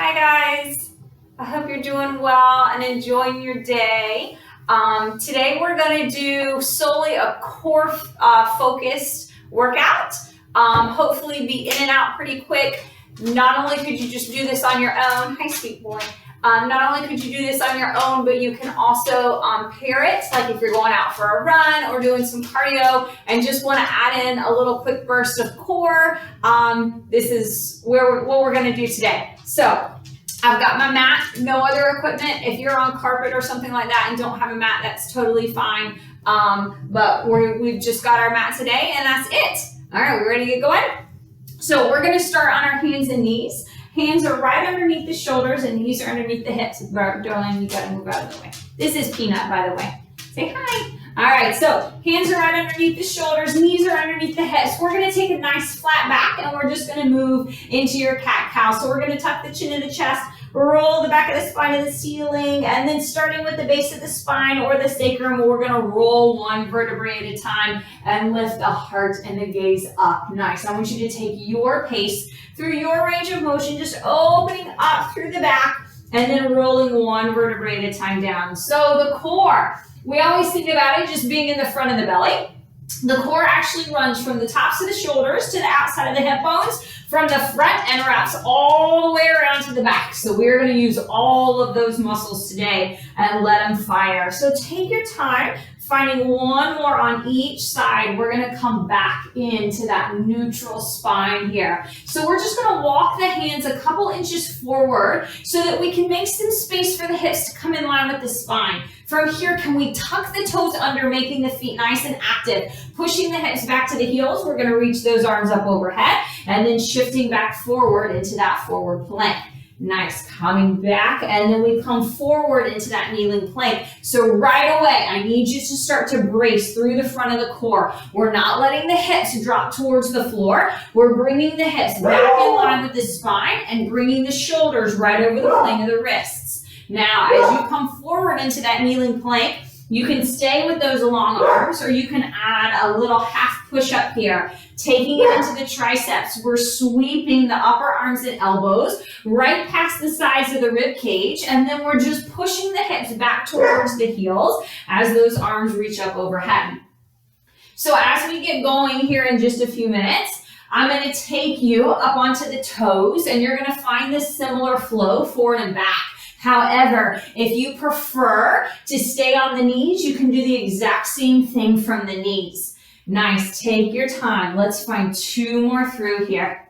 Hi guys, I hope you're doing well and enjoying your day. Today we're going to do solely a core focused workout. Hopefully be in and out pretty quick. Not only could you just do this on your own, hi sweet boy, not only could you do this on your own, but you can also pair it, like if you're going out for a run or doing some cardio and just want to add in a little quick burst of core. This is what we're going to do today. So I've got my mat, no other equipment. If you're on carpet or something like that and don't have a mat, that's totally fine. But we've just got our mat today and that's it. All right, we ready to get going? So we're going to start on our hands and knees. Hands are right underneath the shoulders and knees are underneath the hips. Darling, you gotta move out of the way. This is Peanut, by the way. Say hi. All right, so hands are right underneath the shoulders, knees are underneath the hips. We're gonna take a nice flat back and we're just gonna move into your cat-cow. So we're gonna tuck the chin in the chest, roll the back of the spine to the ceiling, and then starting with the base of the spine or the sacrum, we're gonna roll one vertebrae at a time and lift the heart and the gaze up. Nice. I want you to take your pace through your range of motion, just opening up through the back and then rolling one vertebrae at a time down. So the core, we always think about it just being in the front of the belly. The core actually runs from the tops of the shoulders to the outside of the hip bones, from the front, and wraps all the way around to the back. So we're going to use all of those muscles today and let them fire. So take your time, finding one more on each side. We're going to come back into that neutral spine here. So we're just going to walk the hands a couple inches forward so that we can make some space for the hips to come in line with the spine. From here, can we tuck the toes under, making the feet nice and active, pushing the hips back to the heels. We're going to reach those arms up overhead and then shifting back forward into that forward plank. Nice, coming back, and then we come forward into that kneeling plank. So right away, I need you to start to brace through the front of the core. We're not letting the hips drop towards the floor. We're bringing the hips back in line with the spine and bringing the shoulders right over the plane of the wrists. Now, as you come forward into that kneeling plank, you can stay with those long arms, or you can add a little half push up here, taking it into the triceps. We're sweeping the upper arms and elbows right past the sides of the rib cage, and then we're just pushing the hips back towards the heels as those arms reach up overhead. So as we get going here in just a few minutes, I'm going to take you up onto the toes, and you're going to find this similar flow forward and back. However, if you prefer to stay on the knees, you can do the exact same thing from the knees. Nice, take your time. Let's find two more through here.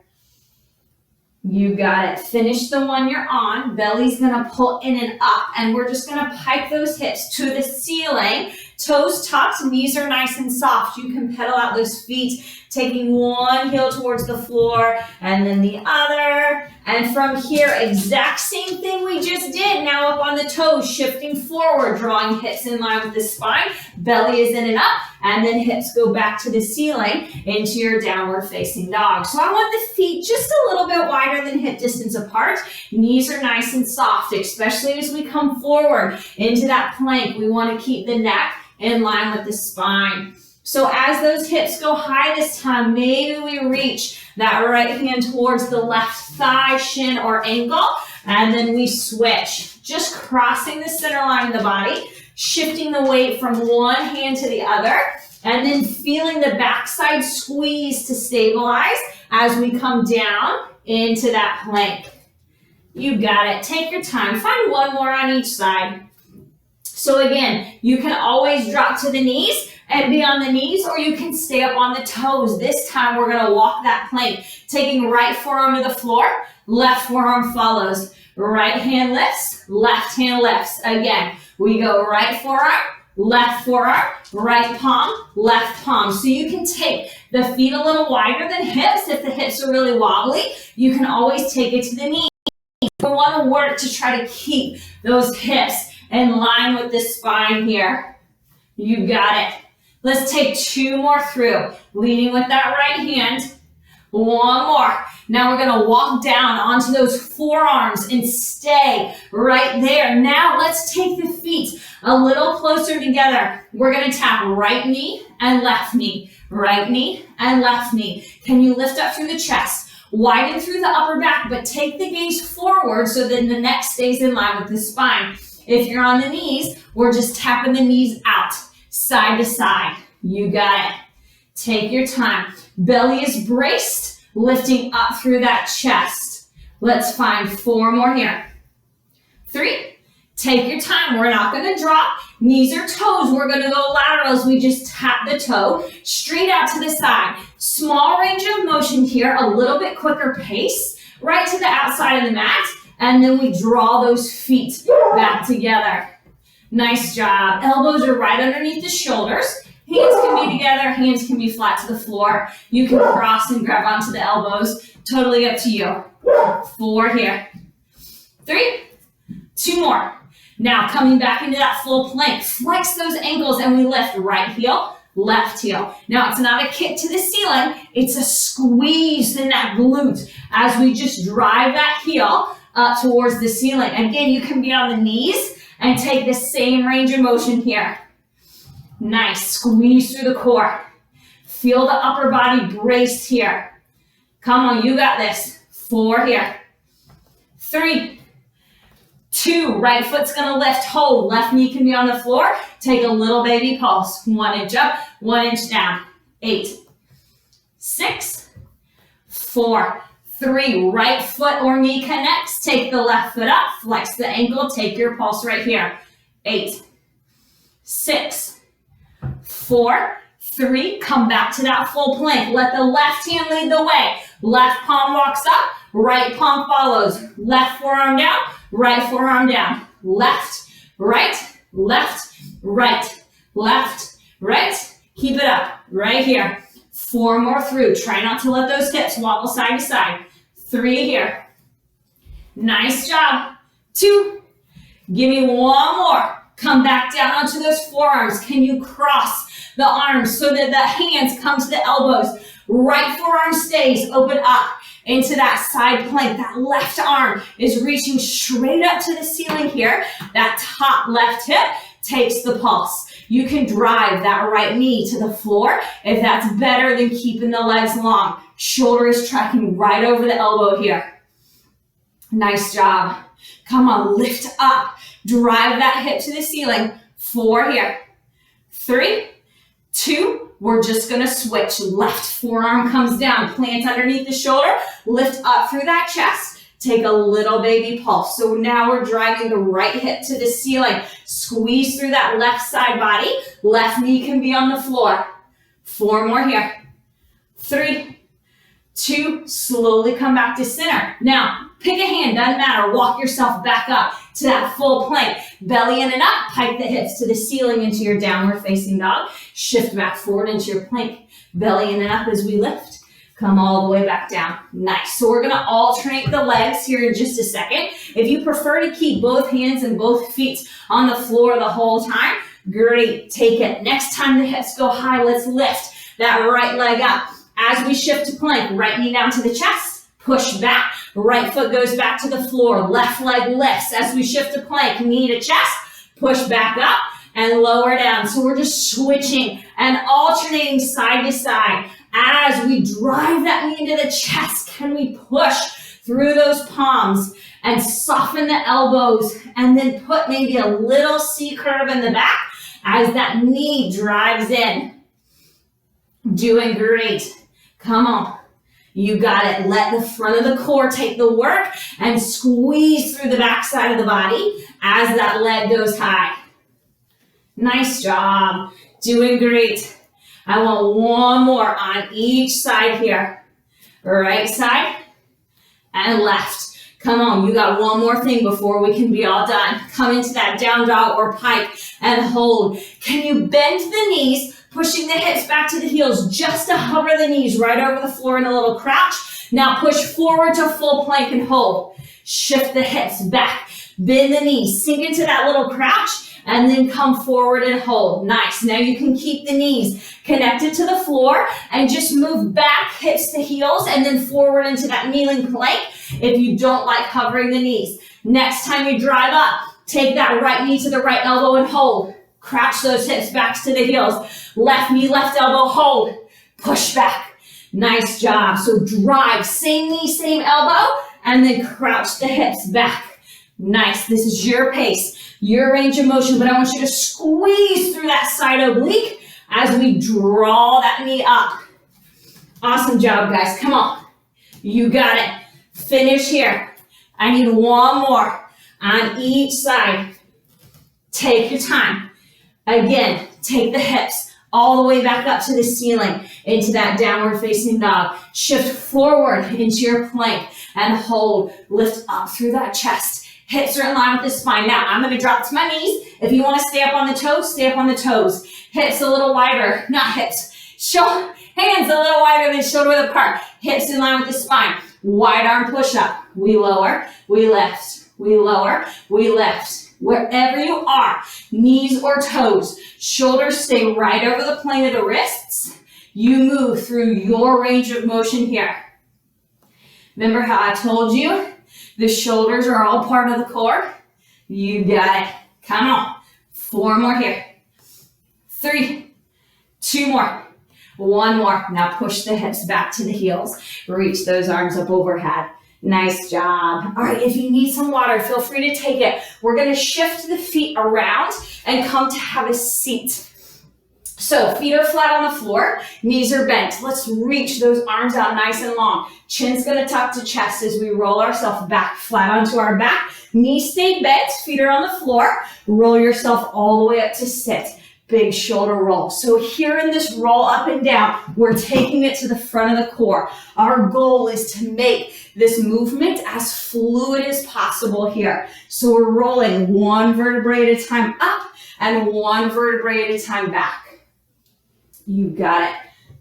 You got it. Finish the one you're on. Belly's gonna pull in and up, and we're just gonna pike those hips to the ceiling. Toes tucked, knees are nice and soft. You can pedal out those feet, taking one heel towards the floor and then the other. And from here, exact same thing we just did. Now up on the toes, shifting forward, drawing hips in line with the spine. Belly is in and up, and then hips go back to the ceiling into your downward facing dog. So I want the feet just a little bit wider than hip distance apart. Knees are nice and soft, especially as we come forward into that plank. We want to keep the neck in line with the spine. So as those hips go high this time, maybe we reach that right hand towards the left thigh, shin, or ankle, and then we switch. Just crossing the center line of the body, shifting the weight from one hand to the other, and then feeling the backside squeeze to stabilize as we come down into that plank. You got it. Take your time. Find one more on each side. So again, you can always drop to the knees and be on the knees, or you can stay up on the toes. This time we're going to walk that plank, taking right forearm to the floor, left forearm follows. Right hand lifts, left hand lifts. Again, we go right forearm, right palm, left palm. So you can take the feet a little wider than hips. If the hips are really wobbly, you can always take it to the knees. We want to work to try to keep those hips in line with the spine here. You got it. Let's take two more through, leading with that right hand. One more. Now we're going to walk down onto those forearms and stay right there. Now let's take the feet a little closer together. We're going to tap right knee and left knee, right knee and left knee. Can you lift up through the chest? Widen through the upper back, but take the gaze forward so that the neck stays in line with the spine. If you're on the knees, we're just tapping the knees out, side to side. You got it. Take your time. Belly is braced, lifting up through that chest. Let's find 4 more here. 3. Take your time. We're not going to drop. Knees or toes. We're going to go lateral as we just tap the toe straight out to the side. Small range of motion here, a little bit quicker pace, right to the outside of the mat. And then we draw those feet back together. Nice job. Elbows are right underneath the shoulders. Hands can be together. Hands can be flat to the floor. You can cross and grab onto the elbows. Totally up to you. 4 here. 3. 2 more. Now coming back into that full plank. Flex those ankles and we lift right heel, left heel. Now it's not a kick to the ceiling. It's a squeeze in that glute as we just drive that heel up towards the ceiling. Again, you can be on the knees and take the same range of motion here. Nice. Squeeze through the core. Feel the upper body braced here. Come on, you got this. 4 here. 3, 2, right foot's gonna lift, hold. Left knee can be on the floor. Take a little baby pulse. 1 inch up, 1 inch down. 8, 6, 4, 3, right foot or knee connects. Take the left foot up, flex the ankle, take your pulse right here. 8, 6, 4, 3, come back to that full plank. Let the left hand lead the way. Left palm walks up, right palm follows. Left forearm down, right forearm down. Left, right, left, right, left, right. Keep it up right here. 4 more through. Try not to let those hips wobble side to side. 3 here. Nice job. 2. Give me 1 more. Come back down onto those forearms. Can you cross the arms so that the hands come to the elbows? Right forearm stays open up into that side plank. That left arm is reaching straight up to the ceiling here. That top left hip takes the pulse. You can drive that right knee to the floor if that's better than keeping the legs long. Shoulder is tracking right over the elbow here. Nice job. Come on, lift up. Drive that hip to the ceiling. 4 here. 3, 2, we're just gonna switch. Left forearm comes down, plant underneath the shoulder, lift up through that chest. Take a little baby pulse. So now we're driving the right hip to the ceiling. Squeeze through that left side body. Left knee can be on the floor. 4 more here. 3, 2, slowly come back to center. Now, pick a hand, doesn't matter. Walk yourself back up to that full plank. Belly in and up, pike the hips to the ceiling into your downward facing dog. Shift back forward into your plank. Belly in and up as we lift. Come all the way back down. Nice. So we're gonna alternate the legs here in just a second. If you prefer to keep both hands and both feet on the floor the whole time, great, take it. Next time the hips go high, let's lift that right leg up. As we shift to plank, right knee down to the chest, push back, right foot goes back to the floor, left leg lifts. As we shift to plank, knee to chest, push back up and lower down. So we're just switching and alternating side to side. As we drive that knee into the chest, can we push through those palms and soften the elbows and then put maybe a little C curve in the back as that knee drives in. Doing great. Come on. You got it. Let the front of the core take the work and squeeze through the back side of the body as that leg goes high. Nice job. Doing great. I want 1 more on each side here. Right side and left. Come on, you got 1 more thing before we can be all done. Come into that down dog or pike and hold. Can you bend the knees, pushing the hips back to the heels just to hover the knees right over the floor in a little crouch? Now push forward to full plank and hold. Shift the hips back, bend the knees, sink into that little crouch, and then come forward and hold. Nice. Now you can keep the knees connected to the floor and just move back, hips to heels, and then forward into that kneeling plank if you don't like hovering the knees. Next time you drive up, take that right knee to the right elbow and hold. Crouch those hips back to the heels. Left knee, left elbow, hold. Push back. Nice job. So drive, same knee, same elbow, and then crouch the hips back. Nice. This is your pace, your range of motion, but I want you to squeeze through that side oblique as we draw that knee up. Awesome job, guys. Come on. You got it. Finish here. I need one more on each side. Take your time. Again, take the hips all the way back up to the ceiling into that downward facing dog. Shift forward into your plank and hold. Lift up through that chest. Hips are in line with the spine. Now, I'm going to drop to my knees. If you want to stay up on the toes, stay up on the toes. Hips a little wider, not hips. Hands a little wider than shoulder width apart. Hips in line with the spine. Wide arm push up. We lower, we lift. We lower, we lift. Wherever you are, knees or toes, shoulders stay right over the plane of the wrists. You move through your range of motion here. Remember how I told you the shoulders are all part of the core? You got it. Come on. 4 more here. 3, 2 more. 1 more. Now push the hips back to the heels. Reach those arms up overhead. Nice job. All right, if you need some water, feel free to take it. We're going to shift the feet around and come to have a seat. So feet are flat on the floor, knees are bent. Let's reach those arms out nice and long. Chin's going to tuck to chest as we roll ourselves back flat onto our back. Knees stay bent, feet are on the floor. Roll yourself all the way up to sit. Big shoulder roll. So here in this roll up and down, we're taking it to the front of the core. Our goal is to make this movement as fluid as possible here. So we're rolling 1 vertebrae at a time up and 1 vertebrae at a time back. You got it.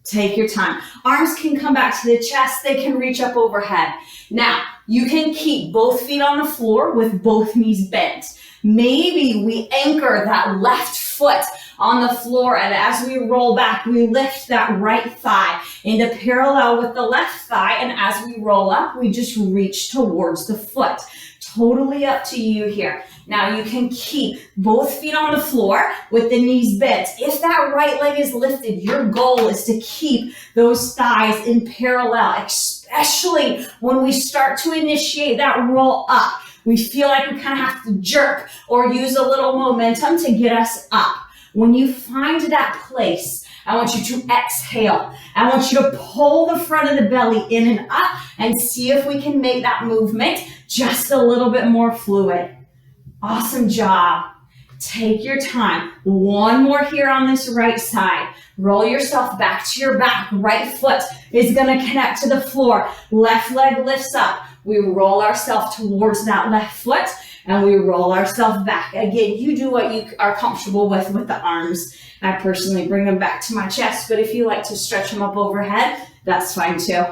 Take your time. Arms can come back to the chest. They can reach up overhead. Now, you can keep both feet on the floor with both knees bent. Maybe we anchor that left foot on the floor, and as we roll back, we lift that right thigh into parallel with the left thigh, and as we roll up, we just reach towards the foot. Totally up to you here. Now you can keep both feet on the floor with the knees bent. If that right leg is lifted, your goal is to keep those thighs in parallel, especially when we start to initiate that roll up. We feel like we kind of have to jerk or use a little momentum to get us up. When you find that place, I want you to exhale. I want you to pull the front of the belly in and up and see if we can make that movement just a little bit more fluid. Awesome job. Take your time. 1 more here on this right side. Roll yourself back to your back. Right foot is going to connect to the floor. Left leg lifts up. We roll ourselves towards that left foot and we roll ourselves back. Again, you do what you are comfortable with the arms. I personally bring them back to my chest, but if you like to stretch them up overhead, that's fine too.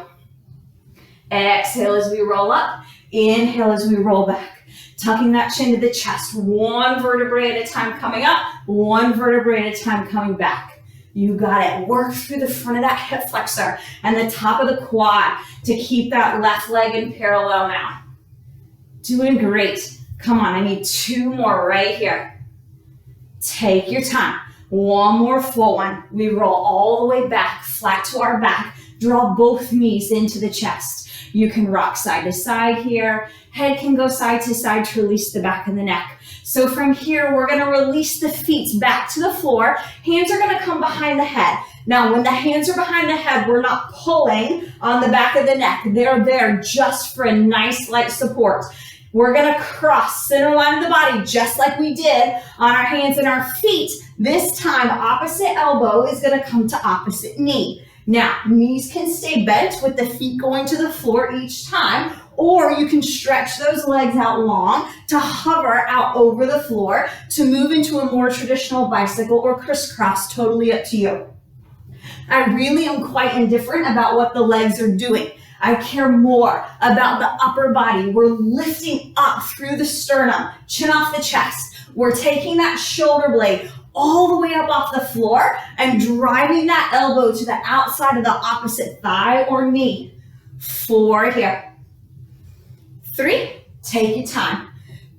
Exhale as we roll up. Inhale as we roll back. Tucking that chin to the chest. 1 vertebrae at a time coming up. 1 vertebrae at a time coming back. You got it. Work through the front of that hip flexor and the top of the quad to keep that left leg in parallel now. Doing great. Come on, I need 2 more right here. Take your time. 1 more full one. We roll all the way back, flat to our back. Draw both knees into the chest. You can rock side to side here. Head can go side to side to release the back of the neck. So from here, we're going to release the feet back to the floor. Hands are going to come behind the head. Now, when the hands are behind the head, we're not pulling on the back of the neck. They're there just for a nice light support. We're going to cross center line of the body just like we did on our hands and our feet. This time, opposite elbow is going to come to opposite knee. Now, knees can stay bent with the feet going to the floor each time, or you can stretch those legs out long to hover out over the floor to move into a more traditional bicycle or crisscross, totally up to you. I really am quite indifferent about what the legs are doing. I care more about the upper body. We're lifting up through the sternum, chin off the chest. We're taking that shoulder blade all the way up off the floor and driving that elbow to the outside of the opposite thigh or knee. 4 here. 3, take your time.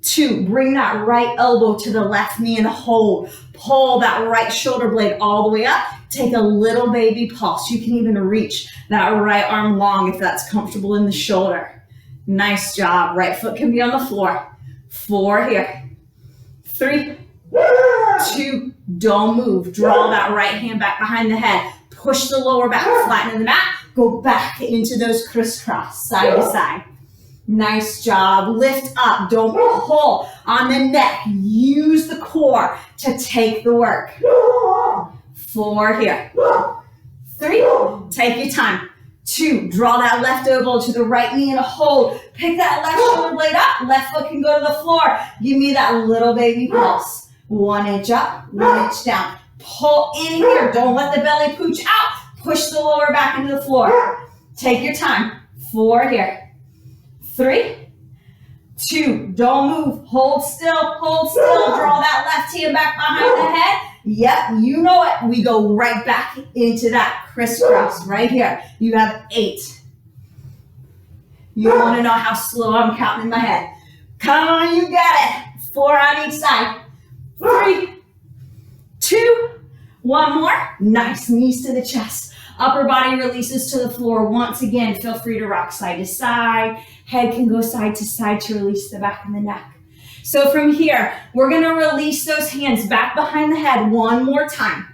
2, bring that right elbow to the left knee and hold. Pull that right shoulder blade all the way up. Take a little baby pulse. You can even reach that right arm long if that's comfortable in the shoulder. Nice job. Right foot can be on the floor. 4 here. 3, 2, don't move. Draw that right hand back behind the head. Push the lower back, flatten the mat. Go back into those crisscross, side to side. Nice job. Lift up. Don't pull on the neck. Use the core to take the work. 4 here. 3, take your time. 2, draw that left elbow to the right knee and hold. Pick that left shoulder blade up. Left foot can go to the floor. Give me that little baby pulse. 1 inch up, 1 inch down. Pull in here. Don't let the belly pooch out. Push the lower back into the floor. Take your time. 4 here. 3, 2, don't move. Hold still, hold still. Draw that left hand back behind the head. Yep, you know it. We go right back into that crisscross right here. You have 8. You want to know how slow I'm counting in my head. Come on, you got it. 4 on each side. 3, 2, 1 more. Nice, knees to the chest. Upper body releases to the floor. Once again, feel free to rock side to side. Head can go side to side to release the back of the neck. So from here, we're going to release those hands back behind the head one more time.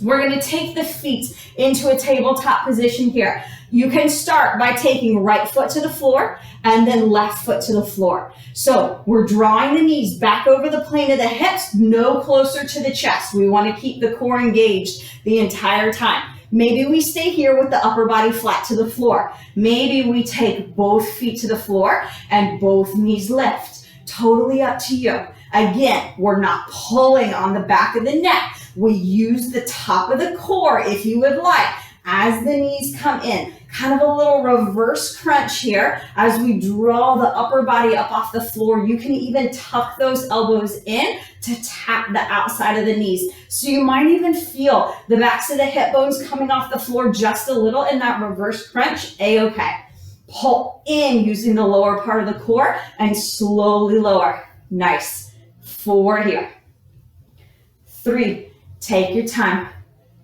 We're going to take the feet into a tabletop position here. You can start by taking right foot to the floor and then left foot to the floor. So we're drawing the knees back over the plane of the hips, no closer to the chest. We want to keep the core engaged the entire time. Maybe we stay here with the upper body flat to the floor. Maybe we take both feet to the floor and both knees lift. Totally up to you. Again, we're not pulling on the back of the neck. We use the top of the core, if you would like, as the knees come in. Kind of a little reverse crunch here as we draw the upper body up off the floor. You can even tuck those elbows in to tap the outside of the knees. So you might even feel the backs of the hip bones coming off the floor just a little in that reverse crunch. A-okay. Pull in using the lower part of the core and slowly lower. Nice. 4 here. 3, take your time.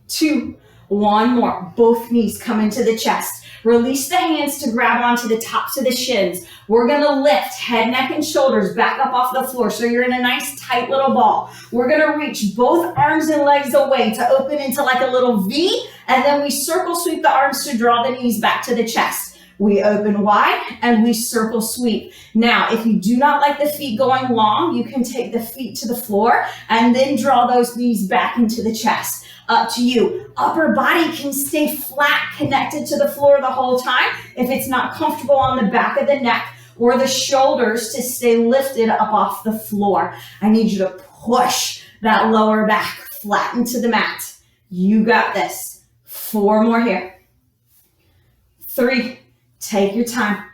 2, 1 more. Both knees come into the chest. Release the hands to grab onto the tops of the shins. We're going to lift head, neck, and shoulders back up off the floor so you're in a nice tight little ball. We're going to reach both arms and legs away to open into like a little V, and then we circle sweep the arms to draw the knees back to the chest. We open wide and we circle sweep. Now, if you do not like the feet going long, you can take the feet to the floor and then draw those knees back into the chest. Up to you. Upper body can stay flat, connected to the floor the whole time if it's not comfortable on the back of the neck or the shoulders to stay lifted up off the floor. I need you to push that lower back flat into the mat. You got this. 4 more here. 3, take your time.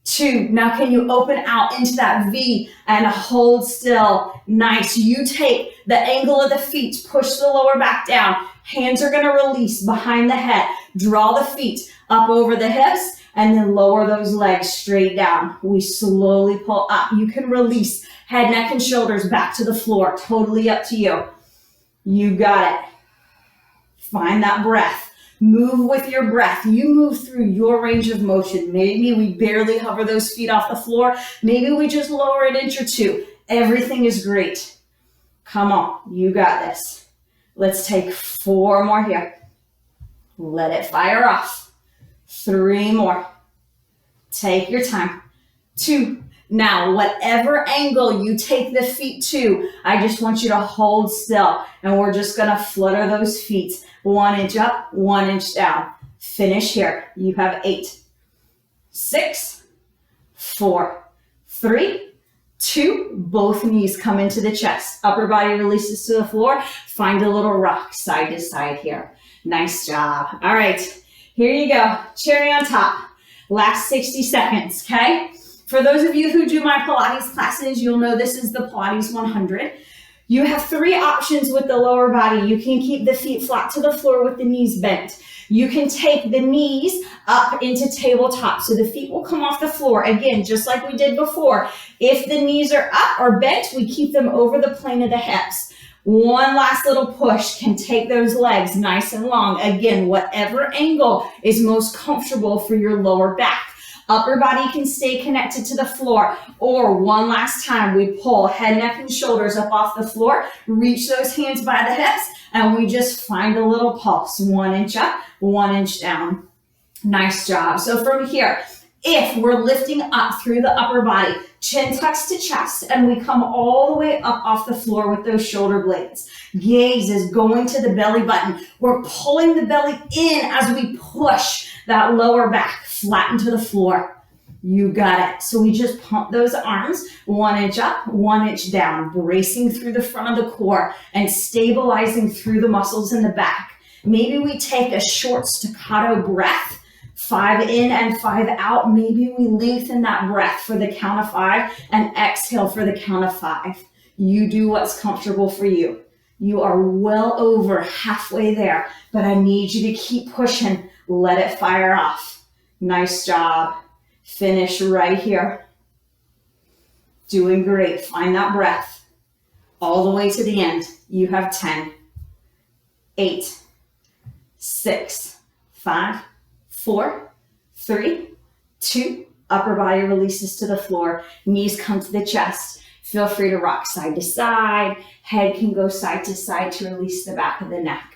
2, now can you open out into that V and hold still? Nice. You take the angle of the feet, push the lower back down. Hands are going to release behind the head. Draw the feet up over the hips and then lower those legs straight down. We slowly pull up. You can release head, neck, and shoulders back to the floor. Totally up to you. You got it. Find that breath. Move with your breath. You move through your range of motion. Maybe we barely hover those feet off the floor. Maybe we just lower an inch or 2. Everything is great. Come on, you got this. Let's take 4 more here. Let it fire off. 3 more. Take your time. 2. Now, whatever angle you take the feet to, I just want you to hold still. And we're just going to flutter those feet. 1 inch up, 1 inch down. Finish here. You have 8, 6, 4, 3, 2. Both knees come into the chest. Upper body releases to the floor. Find a little rock side to side here. Nice job. All right, here you go. Cherry on top. Last 60 seconds, okay? For those of you who do my Pilates classes, you'll know this is the Pilates 100. You have 3 options with the lower body. You can keep the feet flat to the floor with the knees bent. You can take the knees up into tabletop. So the feet will come off the floor. Again, just like we did before. If the knees are up or bent, we keep them over the plane of the hips. One last little push can take those legs nice and long. Again, whatever angle is most comfortable for your lower back. Upper body can stay connected to the floor. Or one last time, we pull head, neck, and shoulders up off the floor. Reach those hands by the hips, and we just find a little pulse. 1 inch up, 1 inch down. Nice job. So from here, if we're lifting up through the upper body, chin tucks to chest, and we come all the way up off the floor with those shoulder blades. Gaze is going to the belly button. We're pulling the belly in as we push that lower back flat into the floor. You got it. So we just pump those arms 1 inch up, 1 inch down, bracing through the front of the core and stabilizing through the muscles in the back. Maybe we take a short staccato breath, 5 in and 5 out. Maybe we lengthen that breath for the count of 5 and exhale for the count of 5. You do what's comfortable for you. You are well over halfway there, but I need you to keep pushing. Let it fire off. Nice job. Finish right here. Doing great. Find that breath all the way to the end. You have 10, 8, 6, 5, 4, 3, 2, upper body releases to the floor, knees come to the chest. Feel free to rock side to side. Head can go side to side to release the back of the neck.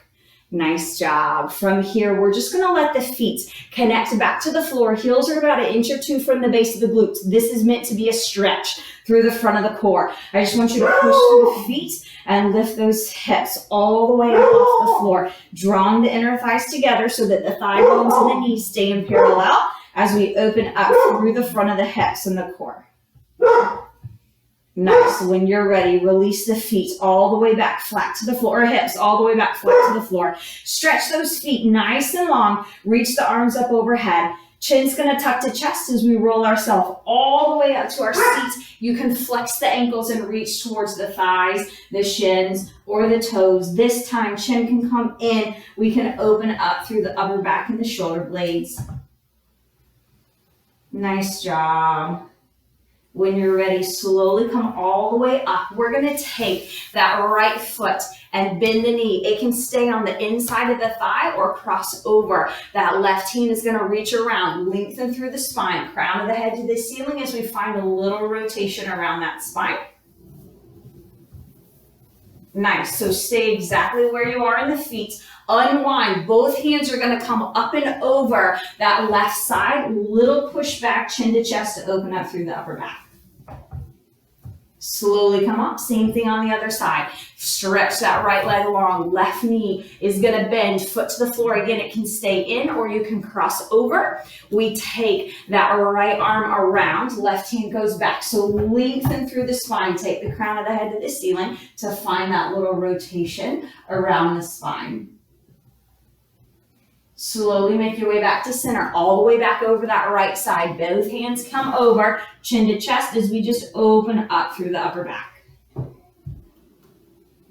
Nice job. From here, we're just gonna let the feet connect back to the floor. Heels are about 1 inch or 2 from the base of the glutes. This is meant to be a stretch through the front of the core. I just want you to push through the feet and lift those hips all the way up off the floor, drawing the inner thighs together so that the thigh bones and the knees stay in parallel as we open up through the front of the hips and the core. Nice. When you're ready, release the feet all the way back flat to the floor, or hips all the way back flat to the floor. Stretch those feet nice and long. Reach the arms up overhead. Chin's going to tuck to chest as we roll ourselves all the way up to our seats. You can flex the ankles and reach towards the thighs, the shins, or the toes. This time, chin can come in. We can open up through the upper back and the shoulder blades. Nice job. When you're ready, slowly come all the way up. We're gonna take that right foot and bend the knee. It can stay on the inside of the thigh or cross over. That left hand is gonna reach around, lengthen through the spine, crown of the head to the ceiling as we find a little rotation around that spine. Nice, so stay exactly where you are in the feet. Unwind, both hands are gonna come up and over that left side. Little push back, chin to chest to open up through the upper back. Slowly come up, same thing on the other side. Stretch that right leg long, left knee is gonna bend, foot to the floor. Again, it can stay in or you can cross over. We take that right arm around, left hand goes back. So lengthen through the spine, take the crown of the head to the ceiling to find that little rotation around the spine. Slowly make your way back to center, all the way back over that right side. Both hands come over, chin to chest as we just open up through the upper back.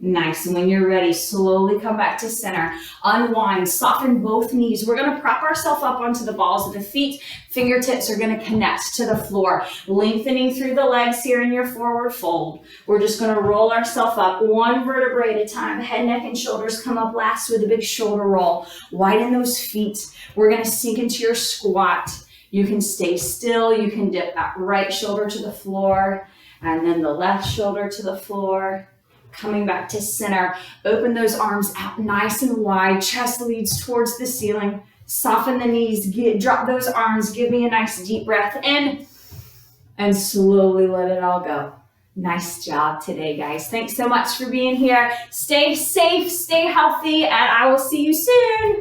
Nice, and when you're ready, slowly come back to center. Unwind, soften both knees. We're gonna prop ourselves up onto the balls of the feet. Fingertips are gonna connect to the floor. Lengthening through the legs here in your forward fold. We're just gonna roll ourselves up one vertebrae at a time. Head, neck, and shoulders come up last with a big shoulder roll. Widen those feet. We're gonna sink into your squat. You can stay still. You can dip that right shoulder to the floor and then the left shoulder to the floor. Coming back to center, open those arms out nice and wide, chest leads towards the ceiling, soften the knees, drop those arms, give me a nice deep breath in, and slowly let it all go. Nice job today, guys. Thanks so much for being here. Stay safe, stay healthy, and I will see you soon.